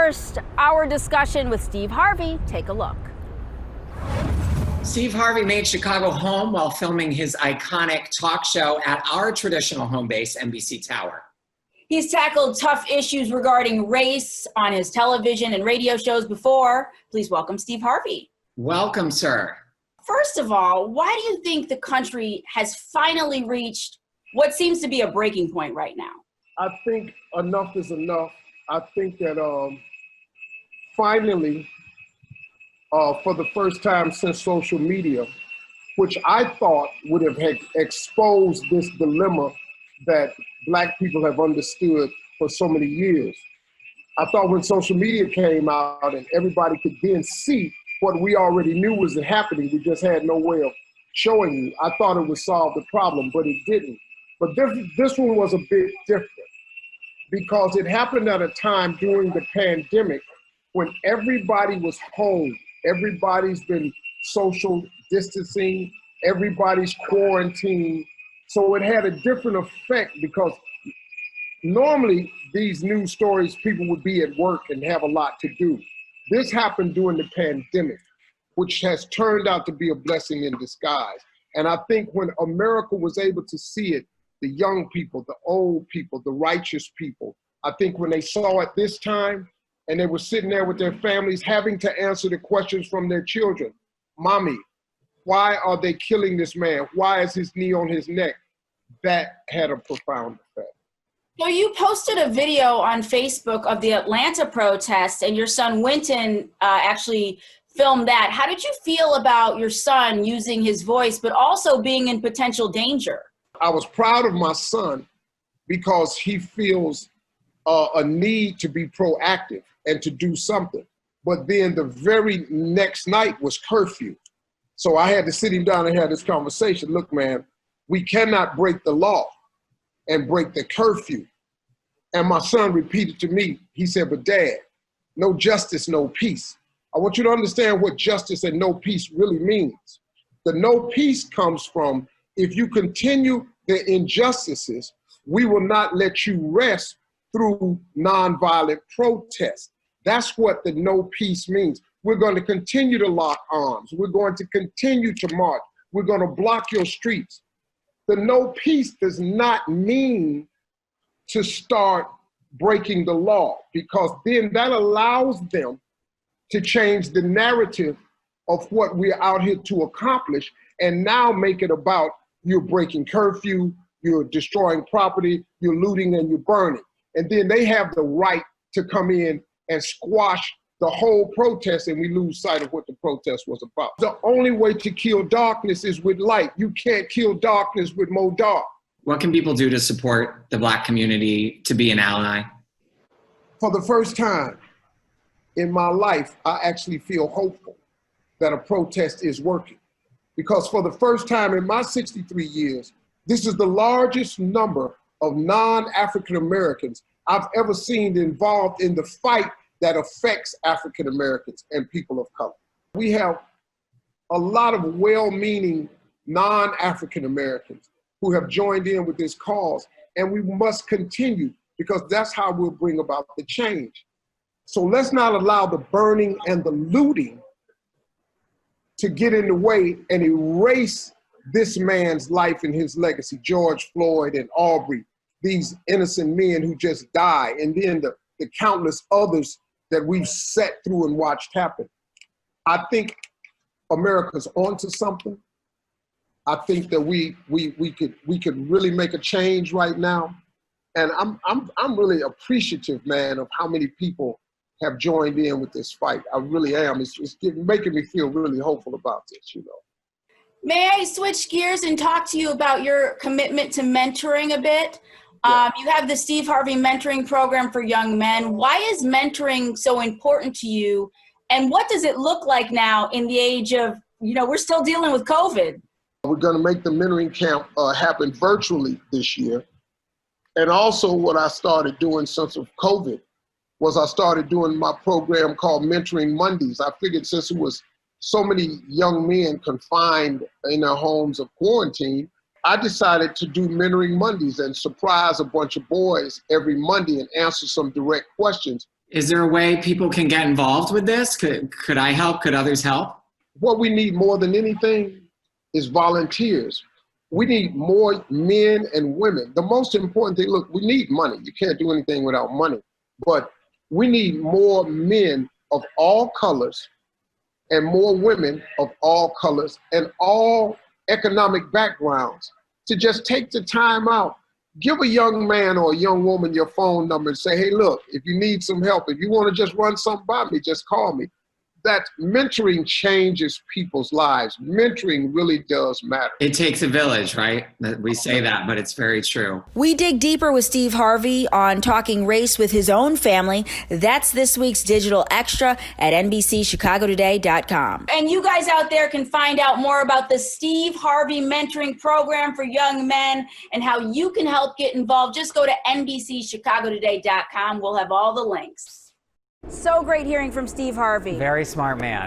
first, our discussion with Steve Harvey. Take a look. Steve Harvey made Chicago home while filming his iconic talk show at our traditional home base, NBC Tower. He's tackled tough issues regarding race on his television and radio shows before. Please welcome Steve Harvey. Welcome, sir. First of all, why do you think the country has finally reached what seems to be a breaking point right now? I think enough is enough. I think that finally, for the first time since social media, which I thought would have exposed this dilemma that Black people have understood for so many years. I thought when social media came out and everybody could then see what we already knew was happening, we just had no way of showing you. I thought it would solve the problem, but it didn't. But this one was a bit different because it happened at a time during the pandemic when everybody was home. Everybody's been social distancing, everybody's quarantined. So it had a different effect because normally these news stories, people would be at work and have a lot to do. This happened during the pandemic, which has turned out to be a blessing in disguise. And I think when America was able to see it, the young people, the old people, the righteous people, I think when they saw it this time and they were sitting there with their families having to answer the questions from their children, Mommy, why are they killing this man? Why is his knee on his neck? That had a profound effect. So you posted a video on Facebook of the Atlanta protest, and your son Winton actually filmed that. How did you feel about your son using his voice, but also being in potential danger? I was proud of my son because he feels a need to be proactive and to do something. But then the very next night was curfew. So I had to sit him down and have this conversation. Look, man, we cannot break the law and break the curfew. And my son repeated to me, he said, but Dad, no justice, no peace. I want you to understand what justice and no peace really means. The no peace comes from, if you continue the injustices, we will not let you rest through nonviolent protest. That's what the no peace means. We're going to continue to lock arms. We're going to continue to march. We're going to block your streets. The no peace does not mean to start breaking the law, because then that allows them to change the narrative of what we're out here to accomplish and now make it about you're breaking curfew, you're destroying property, you're looting and you're burning. And then they have the right to come in and squash the whole protest, and we lose sight of what the protest was about. The only way to kill darkness is with light. You can't kill darkness with more dark. What can people do to support the Black community, to be an ally? For the first time in my life, I actually feel hopeful that a protest is working. Because for the first time in my 63 years, this is the largest number of non-African Americans I've ever seen involved in the fight that affects African Americans and people of color. We have a lot of well-meaning non-African Americans who have joined in with this cause, and we must continue because that's how we'll bring about the change. So let's not allow the burning and the looting to get in the way and erase this man's life and his legacy, George Floyd and Aubrey, these innocent men who just died, and then the countless others that we've sat through and watched happen. I think America's onto something. I think that we could really make a change right now. And I'm really appreciative, man, of how many people have joined in with this fight. I really am. It's making me feel really hopeful about this, you know. May I switch gears and talk to you about your commitment to mentoring a bit? Yeah. You have the Steve Harvey mentoring program for young men. Why is mentoring so important to you? And what does it look like now in the age of, we're still dealing with COVID? We're going to make the mentoring camp happen virtually this year. And also what I started doing since of COVID was I started doing my program called Mentoring Mondays. I figured since it was so many young men confined in their homes of quarantine, I decided to do Mentoring Mondays and surprise a bunch of boys every Monday and answer some direct questions Is there a way people can get involved with this? Could I help? Could others help? What we need more than anything is volunteers. We need more men and women. The most important thing, look, we need money. You can't do anything without money. But we need more men of all colors and more women of all colors and all economic backgrounds to just take the time out. Give a young man or a young woman your phone number and say, hey, look, if you need some help, if you want to just run something by me, just call me. That mentoring changes people's lives. Mentoring really does matter. It takes a village, right? We say that, but it's very true. We dig deeper with Steve Harvey on talking race with his own family. That's this week's Digital Extra at NBCChicagoToday.com. And you guys out there can find out more about the Steve Harvey Mentoring Program for young men and how you can help get involved. Just go to NBCChicagoToday.com. We'll have all the links. So great hearing from Steve Harvey. Very smart man.